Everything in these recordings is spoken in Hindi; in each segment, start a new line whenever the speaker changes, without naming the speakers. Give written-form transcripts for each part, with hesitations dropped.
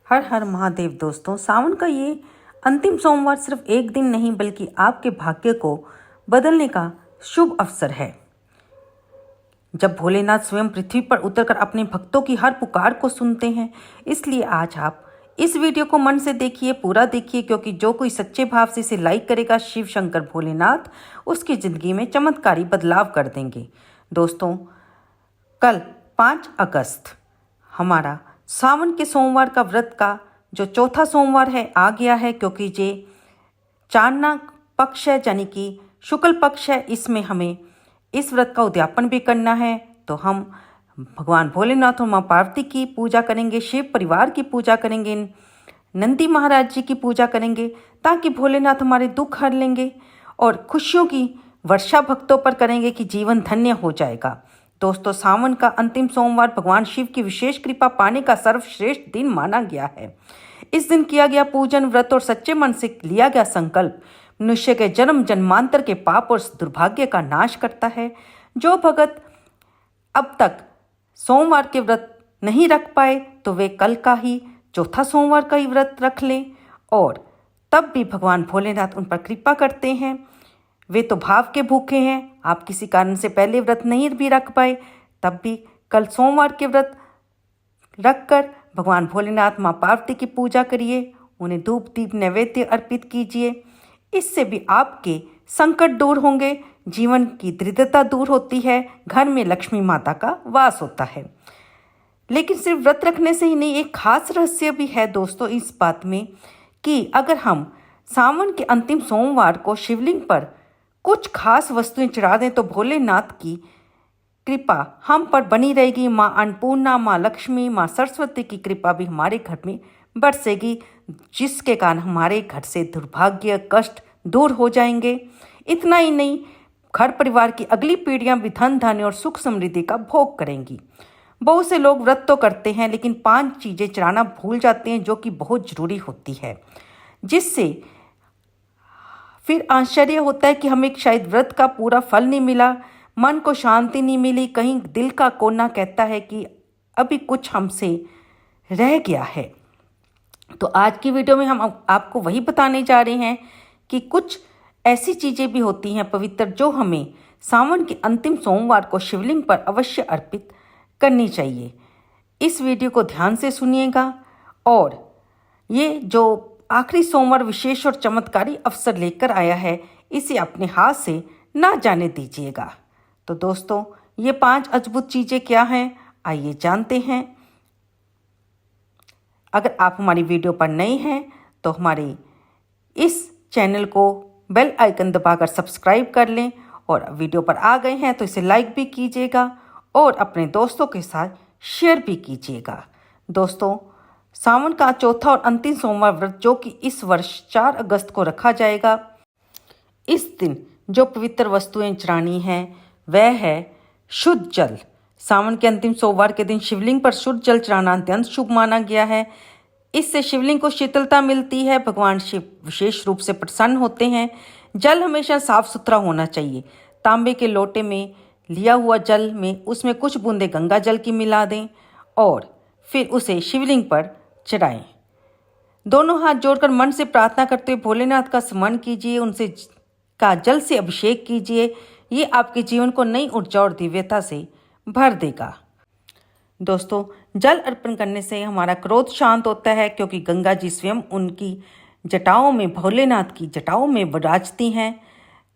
हर हर महादेव। दोस्तों, सावन का ये अंतिम सोमवार सिर्फ एक दिन नहीं बल्कि आपके भाग्य को बदलने का शुभ अवसर है। जब भोलेनाथ स्वयं पृथ्वी पर उतरकर अपने भक्तों की हर पुकार को सुनते हैं, इसलिए आज आप इस वीडियो को मन से देखिए, पूरा देखिए, क्योंकि जो कोई सच्चे भाव से इसे लाइक करेगा, शिव शंकर भोलेनाथ उसकी ज़िंदगी में चमत्कारी बदलाव कर देंगे। दोस्तों, कल 5 अगस्त हमारा सावन के सोमवार का व्रत का जो चौथा सोमवार है आ गया है, क्योंकि ये चांदना पक्ष है, यानी कि शुक्ल पक्ष है। इसमें हमें इस व्रत का उद्यापन भी करना है, तो हम भगवान भोलेनाथ और माँ पार्वती की पूजा करेंगे, शिव परिवार की पूजा करेंगे, नंदी महाराज जी की पूजा करेंगे, ताकि भोलेनाथ हमारे दुख हर लेंगे और खुशियों की वर्षा भक्तों पर करेंगे कि जीवन धन्य हो जाएगा। दोस्तों, सावन का अंतिम सोमवार भगवान शिव की विशेष कृपा पाने का सर्वश्रेष्ठ दिन माना गया है। इस दिन किया गया पूजन, व्रत और सच्चे मन से लिया गया संकल्प मनुष्य के जन्म जन्मांतर के पाप और दुर्भाग्य का नाश करता है। जो भगत अब तक सोमवार के व्रत नहीं रख पाए तो वे कल का ही चौथा सोमवार का ही व्रत रख लें, और तब भी भगवान भोलेनाथ उन पर कृपा करते हैं। वे तो भाव के भूखे हैं। आप किसी कारण से पहले व्रत नहीं भी रख पाए, तब भी कल सोमवार के व्रत रखकर भगवान भोलेनाथ माँ पार्वती की पूजा करिए, उन्हें धूप दीप नैवेद्य अर्पित कीजिए। इससे भी आपके संकट दूर होंगे, जीवन की दरिद्रता दूर होती है, घर में लक्ष्मी माता का वास होता है। लेकिन सिर्फ व्रत रखने से ही नहीं, एक खास रहस्य भी है दोस्तों इस बात में कि अगर हम सावन के अंतिम सोमवार को शिवलिंग पर कुछ खास वस्तुएं चढ़ा दें तो भोलेनाथ की कृपा हम पर बनी रहेगी। माँ अन्नपूर्णा, माँ लक्ष्मी, माँ सरस्वती की कृपा भी हमारे घर में बरसेगी, जिसके कारण हमारे घर से दुर्भाग्य कष्ट दूर हो जाएंगे। इतना ही नहीं, घर परिवार की अगली पीढ़ियां भी धन धान्य और सुख समृद्धि का भोग करेंगी। बहुत से लोग व्रत तो करते हैं लेकिन 5 चीज़ें चढ़ाना भूल जाते हैं, जो कि बहुत ज़रूरी होती है, जिससे फिर आश्चर्य होता है कि हमें शायद व्रत का पूरा फल नहीं मिला, मन को शांति नहीं मिली, कहीं दिल का कोना कहता है कि अभी कुछ हमसे रह गया है। तो आज की वीडियो में हम आपको वही बताने जा रहे हैं कि कुछ ऐसी चीज़ें भी होती हैं पवित्र, जो हमें सावन के अंतिम सोमवार को शिवलिंग पर अवश्य अर्पित करनी चाहिए। इस वीडियो को ध्यान से सुनिएगा और ये जो आखिरी सोमवार विशेष और चमत्कारी अवसर लेकर आया है, इसे अपने हाथ से ना जाने दीजिएगा। तो दोस्तों, ये 5 अद्भुत चीज़ें क्या हैं, आइए जानते हैं। अगर आप हमारी वीडियो पर नए हैं तो हमारे इस चैनल को बेल आइकन दबाकर सब्सक्राइब कर लें, और वीडियो पर आ गए हैं तो इसे लाइक भी कीजिएगा और अपने दोस्तों के साथ शेयर भी कीजिएगा। दोस्तों, सावन का चौथा और अंतिम सोमवार व्रत, जो कि इस वर्ष 4 अगस्त को रखा जाएगा, इस दिन जो पवित्र वस्तुएं चढ़ानी हैं वह है शुद्ध जल। सावन के अंतिम सोमवार के दिन शिवलिंग पर शुद्ध जल चढ़ाना अत्यंत शुभ माना गया है। इससे शिवलिंग को शीतलता मिलती है, भगवान शिव विशेष रूप से प्रसन्न होते हैं। जल हमेशा साफ सुथरा होना चाहिए। तांबे के लोटे में लिया हुआ जल में उसमें कुछ बूंदे गंगा जल की मिला दें और फिर उसे शिवलिंग पर चढ़ाएं। दोनों हाथ जोड़कर मन से प्रार्थना करते हुए भोलेनाथ का स्मरण कीजिए, उनसे का जल से अभिषेक कीजिए। ये आपके जीवन को नई ऊर्जा और दिव्यता से भर देगा। दोस्तों, जल अर्पण करने से हमारा क्रोध शांत होता है, क्योंकि गंगा जी स्वयं उनकी जटाओं में, भोलेनाथ की जटाओं में विराजती हैं।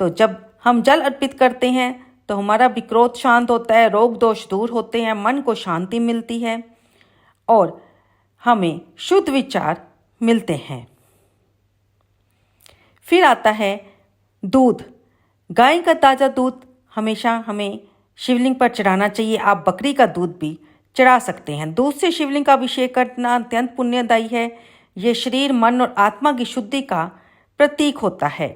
तो जब हम जल अर्पित करते हैं तो हमारा भी क्रोध शांत होता है, रोग दोष दूर होते हैं, मन को शांति मिलती है और हमें शुद्ध विचार मिलते हैं। फिर आता है दूध। गाय का ताज़ा दूध हमेशा हमें शिवलिंग पर चढ़ाना चाहिए। आप बकरी का दूध भी चढ़ा सकते हैं। दूध से शिवलिंग का अभिषेक करना अत्यंत पुण्यदायी है। ये शरीर, मन और आत्मा की शुद्धि का प्रतीक होता है।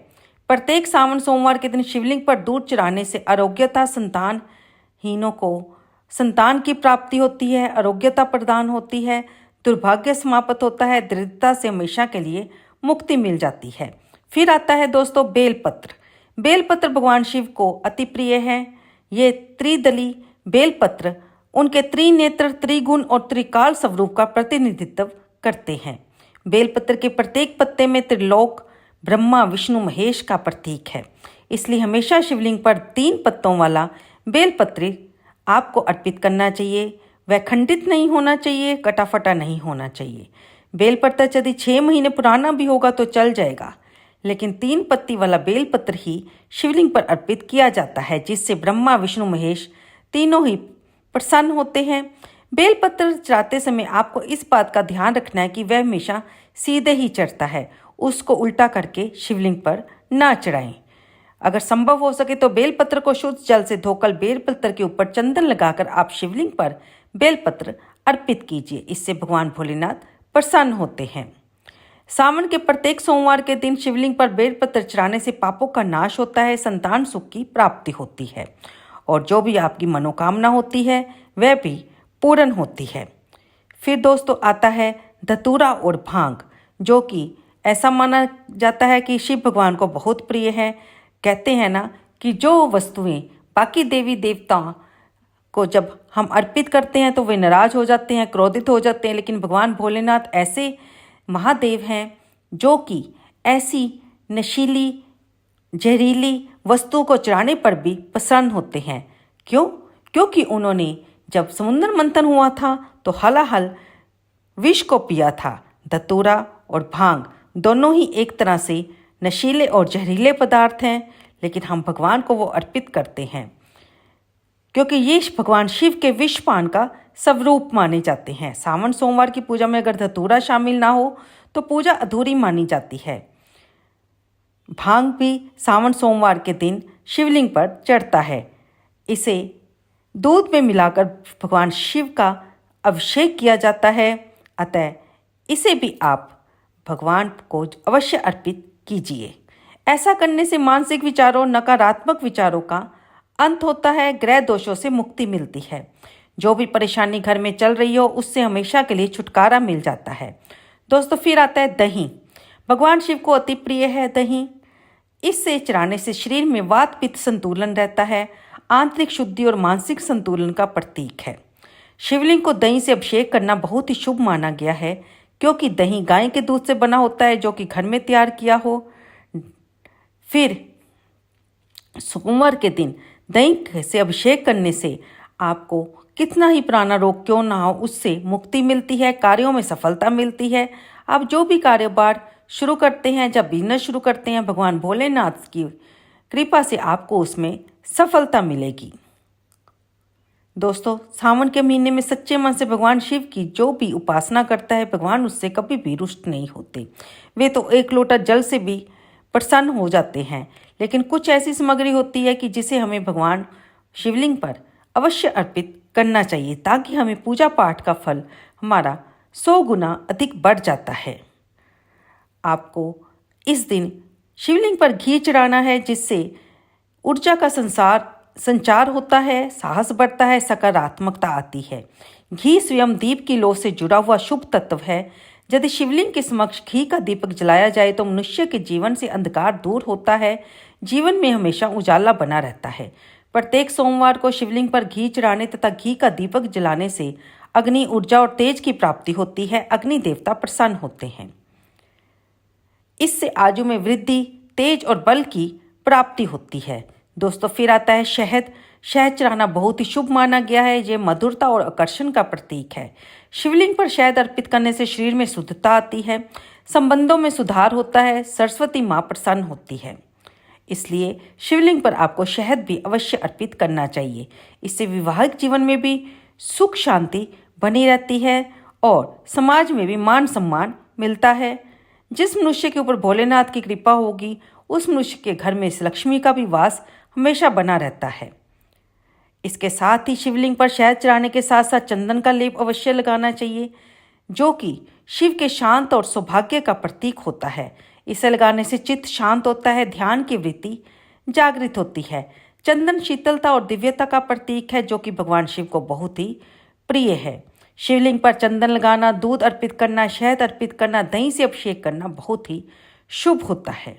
प्रत्येक सावन सोमवार के दिन शिवलिंग पर दूध चढ़ाने से आरोग्यता, संतानहीनों को संतान की प्राप्ति होती है, आरोग्यता प्रदान होती है, दुर्भाग्य समाप्त होता है, दरिद्रता से हमेशा के लिए मुक्ति मिल जाती है। फिर आता है दोस्तों बेलपत्र। बेलपत्र भगवान शिव को अति प्रिय है। ये त्रिदली बेलपत्र उनके त्रिनेत्र, त्रिगुण और त्रिकाल स्वरूप का प्रतिनिधित्व करते हैं। बेलपत्र के प्रत्येक पत्ते में त्रिलोक, ब्रह्मा, विष्णु, महेश का प्रतीक है। इसलिए हमेशा शिवलिंग पर 3 पत्तों वाला बेलपत्र आपको अर्पित करना चाहिए। वह खंडित नहीं होना चाहिए, कटा-फटा नहीं होना चाहिए। बेलपत्र यदि 6 महीने पुराना भी होगा तो चल जाएगा, लेकिन 3 पत्ती वाला बेलपत्र ही शिवलिंग पर अर्पित किया जाता है, जिससे ब्रह्मा, विष्णु, महेश तीनों ही प्रसन्न होते हैं। बेलपत्र चढ़ाते समय आपको इस बात का ध्यान रखना है कि वह हमेशा सीधे ही चढ़ता है, उसको उल्टा करके शिवलिंग पर ना चढ़ाएं। अगर संभव हो सके तो बेलपत्र को शुद्ध जल से धोकर बेलपत्र के ऊपर चंदन लगाकर आप शिवलिंग पर बेलपत्र अर्पित कीजिए। इससे भगवान भोलेनाथ प्रसन्न होते हैं। सावन के प्रत्येक सोमवार के दिन शिवलिंग पर बेलपत्र चढ़ाने से पापों का नाश होता है, संतान सुख की प्राप्ति होती है और जो भी आपकी मनोकामना होती है वह भी पूर्ण होती है। फिर दोस्तों आता है धतूरा और भांग, जो कि ऐसा माना जाता है कि शिव भगवान को बहुत प्रिय है। कहते हैं ना कि जो वस्तुएं बाकी देवी देवताओं को जब हम अर्पित करते हैं तो वे नाराज हो जाते हैं, क्रोधित हो जाते हैं, लेकिन भगवान भोलेनाथ ऐसे महादेव हैं जो कि ऐसी नशीली, जहरीली वस्तुओं को चढ़ाने पर भी प्रसन्न होते हैं। क्यों? क्योंकि उन्होंने जब समुद्र मंथन हुआ था तो हलाहल विष को पिया था। धतूरा और भांग दोनों ही एक तरह से नशीले और जहरीले पदार्थ हैं, लेकिन हम भगवान को वो अर्पित करते हैं क्योंकि ये भगवान शिव के विषपान का स्वरूप माने जाते हैं। सावन सोमवार की पूजा में अगर धतूरा शामिल ना हो तो पूजा अधूरी मानी जाती है। भांग भी सावन सोमवार के दिन शिवलिंग पर चढ़ता है। इसे दूध में मिलाकर भगवान शिव का अभिषेक किया जाता है, अतः इसे भी आप भगवान को अवश्य अर्पित कीजिए। ऐसा करने से मानसिक विचारों, नकारात्मक विचारों का अंत होता है, ग्रह दोषों से मुक्ति मिलती है। जो भी परेशानी घर में चल रही हो उससे हमेशा के लिए छुटकारा मिल जाता है। दोस्तों फिर आता है दही। भगवान शिव को अति प्रिय है दही। इससे चढ़ाने से शरीर में वात पित्त संतुलन रहता है, आंतरिक शुद्धि और मानसिक संतुलन का प्रतीक है। शिवलिंग को दही से अभिषेक करना बहुत ही शुभ माना गया है, क्योंकि दही गाय के दूध से बना होता है जो कि घर में तैयार किया हो। फिर सोमवार के दिन दही से अभिषेक करने से आपको कितना ही पुराना रोग क्यों ना हो उससे मुक्ति मिलती है, कार्यों में सफलता मिलती है। आप जो भी कारोबार शुरू करते हैं, जब बिजनेस शुरू करते हैं, भगवान भोलेनाथ की कृपा से आपको उसमें सफलता मिलेगी। दोस्तों सावन के महीने में सच्चे मन से भगवान शिव की जो भी उपासना करता है, भगवान उससे कभी भी रुष्ट नहीं होते। वे तो 1 लोटा जल से भी प्रसन्न हो जाते हैं, लेकिन कुछ ऐसी सामग्री होती है कि जिसे हमें भगवान शिवलिंग पर अवश्य अर्पित करना चाहिए, ताकि हमें पूजा पाठ का फल हमारा 100 गुना अधिक बढ़ जाता है। आपको इस दिन शिवलिंग पर घी चढ़ाना है, जिससे ऊर्जा का संचार होता है, साहस बढ़ता है, सकारात्मकता आती है। घी स्वयं दीप की लौ से जुड़ा हुआ शुभ तत्व है। यदि शिवलिंग के समक्ष घी का दीपक जलाया जाए तो मनुष्य के जीवन से अंधकार दूर होता है, जीवन में हमेशा उजाला बना रहता है। प्रत्येक सोमवार को शिवलिंग पर घी चढ़ाने तथा घी का दीपक जलाने से अग्नि, ऊर्जा और तेज की प्राप्ति होती है। अग्नि देवता प्रसन्न होते हैं। इससे आयु में वृद्धि, तेज और बल की प्राप्ति होती है। दोस्तों फिर आता है शहद। शहद चढ़ाना बहुत ही शुभ माना गया है। यह मधुरता और आकर्षण का प्रतीक है। शिवलिंग पर शहद अर्पित करने से शरीर में शुद्धता आती है, संबंधों में सुधार होता है, सरस्वती माँ प्रसन्न होती है। इसलिए शिवलिंग पर आपको शहद भी अवश्य अर्पित करना चाहिए। इससे वैवाहिक जीवन में भी सुख शांति बनी रहती है और समाज में भी मान सम्मान मिलता है। जिस मनुष्य के ऊपर भोलेनाथ की कृपा होगी उस मनुष्य के घर में इस लक्ष्मी का भी वास हमेशा बना रहता है। इसके साथ ही शिवलिंग पर शहद चढ़ाने के साथ साथ चंदन का लेप अवश्य लगाना चाहिए, जो कि शिव के शांत और सौभाग्य का प्रतीक होता है। इसे लगाने से चित्त शांत होता है, ध्यान की वृत्ति जागृत होती है। चंदन शीतलता और दिव्यता का प्रतीक है, जो कि भगवान शिव को बहुत ही प्रिय है। शिवलिंग पर चंदन लगाना, दूध अर्पित करना, शहद अर्पित करना, दही से अभिषेक करना बहुत ही शुभ होता है।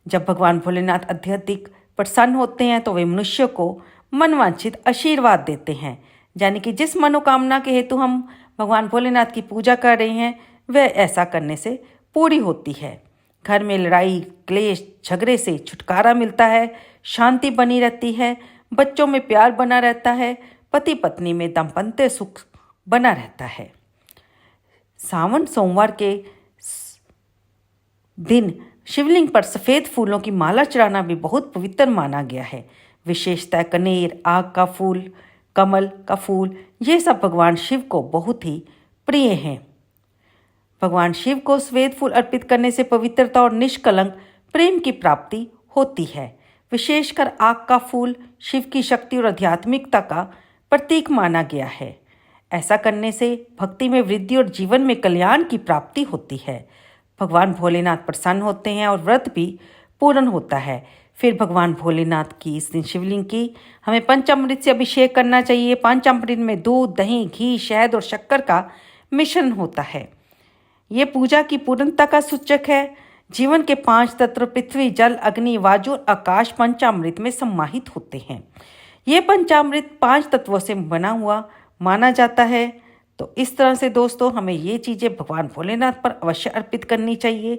जब भगवान भोलेनाथ अत्यधिक प्रसन्न होते हैं तो वे मनुष्य को मनवांछित आशीर्वाद देते हैं, यानी कि जिस मनोकामना के हेतु हम भगवान भोलेनाथ की पूजा कर रहे हैं वह ऐसा करने से पूरी होती है। घर में लड़ाई क्लेश झगड़े से छुटकारा मिलता है, शांति बनी रहती है, बच्चों में प्यार बना रहता है, पति पत्नी में दाम्पत्य सुख बना रहता है। सावन सोमवार के दिन शिवलिंग पर सफ़ेद फूलों की माला चढ़ाना भी बहुत पवित्र माना गया है। विशेषतः कनेर, आग का फूल, कमल का फूल, ये सब भगवान शिव को बहुत ही प्रिय हैं। भगवान शिव को सफ़ेद फूल अर्पित करने से पवित्रता और निष्कलंक प्रेम की प्राप्ति होती है। विशेषकर आग का फूल शिव की शक्ति और आध्यात्मिकता का प्रतीक माना गया है। ऐसा करने से भक्ति में वृद्धि और जीवन में कल्याण की प्राप्ति होती है। भगवान भोलेनाथ प्रसन्न होते हैं और व्रत भी पूर्ण होता है। फिर भगवान भोलेनाथ की इस दिन शिवलिंग की हमें पंचामृत से अभिषेक करना चाहिए। पंचामृत में दूध, दही, घी, शहद और शक्कर का मिश्रण होता है। ये पूजा की पूर्णता का सूचक है। जीवन के 5 तत्व पृथ्वी, जल, अग्नि, वायु और आकाश पंचामृत में समाहित होते हैं। ये पंचामृत 5 तत्वों से बना हुआ माना जाता है। तो इस तरह से दोस्तों हमें ये चीज़ें भगवान भोलेनाथ पर अवश्य अर्पित करनी चाहिए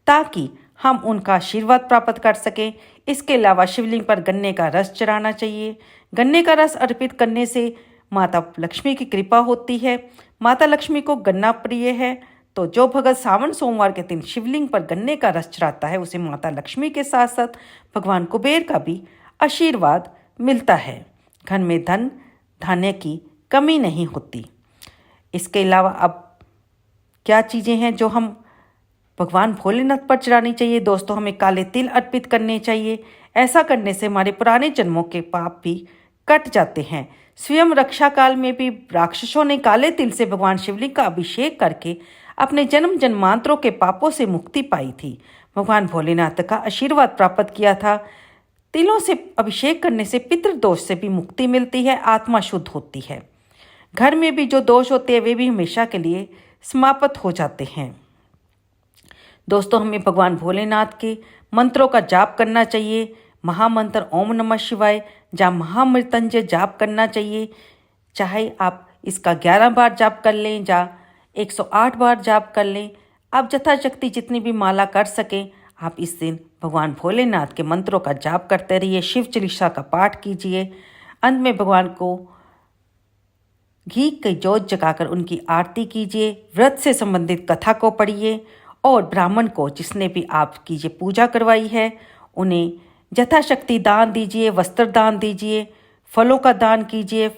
ताकि हम उनका आशीर्वाद प्राप्त कर सकें। इसके अलावा शिवलिंग पर गन्ने का रस चढ़ाना चाहिए। गन्ने का रस अर्पित करने से माता लक्ष्मी की कृपा होती है। माता लक्ष्मी को गन्ना प्रिय है, तो जो भगत सावन सोमवार के दिन शिवलिंग पर गन्ने का रस चढ़ाता है उसे माता लक्ष्मी के साथ साथ भगवान कुबेर का भी आशीर्वाद मिलता है। घर में धन धान्य की कमी नहीं होती। इसके अलावा अब क्या चीज़ें हैं जो हम भगवान भोलेनाथ पर चढ़ानी चाहिए? दोस्तों हमें काले तिल अर्पित करने चाहिए। ऐसा करने से हमारे पुराने जन्मों के पाप भी कट जाते हैं। स्वयं रक्षा काल में भी राक्षसों ने काले तिल से भगवान शिवलिंग का अभिषेक करके अपने जन्म जन्मांतरों के पापों से मुक्ति पाई थी। भगवान भोलेनाथ का आशीर्वाद प्राप्त किया था। तिलों से अभिषेक करने से पितृदोष से भी मुक्ति मिलती है, आत्मा शुद्ध होती है। घर में भी जो दोष होते हैं वे भी हमेशा के लिए समाप्त हो जाते हैं। दोस्तों हमें भगवान भोलेनाथ के मंत्रों का जाप करना चाहिए। महामंत्र ओम नमः शिवाय या महामृत्युंजय जाप करना चाहिए। चाहे आप इसका 11 बार जाप कर लें या 108 बार जाप कर लें, आप यथाशक्ति जितनी भी माला कर सकें आप इस दिन भगवान भोलेनाथ के मंत्रों का जाप करते रहिए। शिव चालीसा का पाठ कीजिए। अंत में भगवान को घी की जोत जगाकर उनकी आरती कीजिए। व्रत से संबंधित कथा को पढ़िए और ब्राह्मण को जिसने भी आपकी ये पूजा करवाई है उन्हें यथाशक्ति दान दीजिए, वस्त्र दान दीजिए, फलों का दान कीजिए।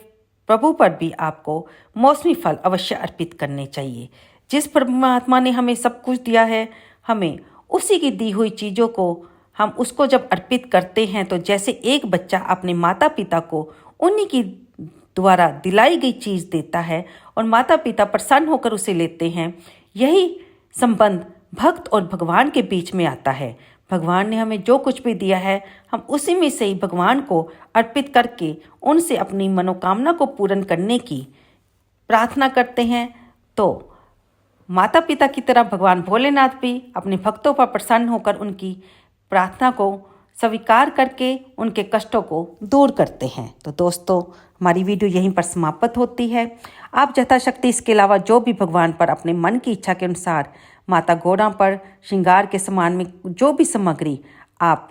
प्रभु पर भी आपको मौसमी फल अवश्य अर्पित करने चाहिए। जिस परमात्मा ने हमें सब कुछ दिया है हमें उसी की दी हुई चीज़ों को हम उसको जब अर्पित करते हैं तो जैसे एक बच्चा अपने माता पिता को उन्हीं की द्वारा दिलाई गई चीज़ देता है और माता पिता प्रसन्न होकर उसे लेते हैं, यही संबंध भक्त और भगवान के बीच में आता है। भगवान ने हमें जो कुछ भी दिया है हम उसी में से ही भगवान को अर्पित करके उनसे अपनी मनोकामना को पूर्ण करने की प्रार्थना करते हैं। तो माता पिता की तरह भगवान भोलेनाथ भी अपने भक्तों पर प्रसन्न होकर उनकी प्रार्थना को स्वीकार करके उनके कष्टों को दूर करते हैं। तो दोस्तों हमारी वीडियो यहीं पर समाप्त होती है। आप यथाशक्ति इसके अलावा जो भी भगवान पर अपने मन की इच्छा के अनुसार माता गौरा पर श्रृंगार के सामान में जो भी सामग्री आप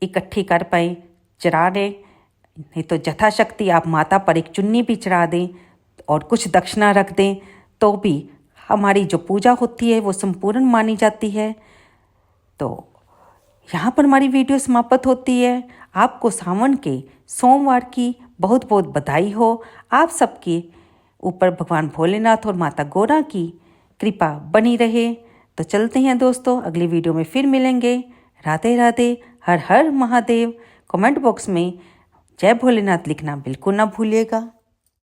इकट्ठी कर पाएँ चढ़ा दें। नहीं तो यथाशक्ति आप माता पर एक चुन्नी भी चढ़ा दें और कुछ दक्षिणा रख दें तो भी हमारी जो पूजा होती है वो संपूर्ण मानी जाती है। तो यहाँ पर हमारी वीडियो समाप्त होती है। आपको सावन के सोमवार की बहुत बहुत बधाई हो। आप सबके ऊपर भगवान भोलेनाथ और माता गौरा की कृपा बनी रहे। तो चलते हैं दोस्तों, अगली वीडियो में फिर मिलेंगे। राधे राधे, हर हर महादेव। कमेंट बॉक्स में जय भोलेनाथ लिखना बिल्कुल ना भूलिएगा।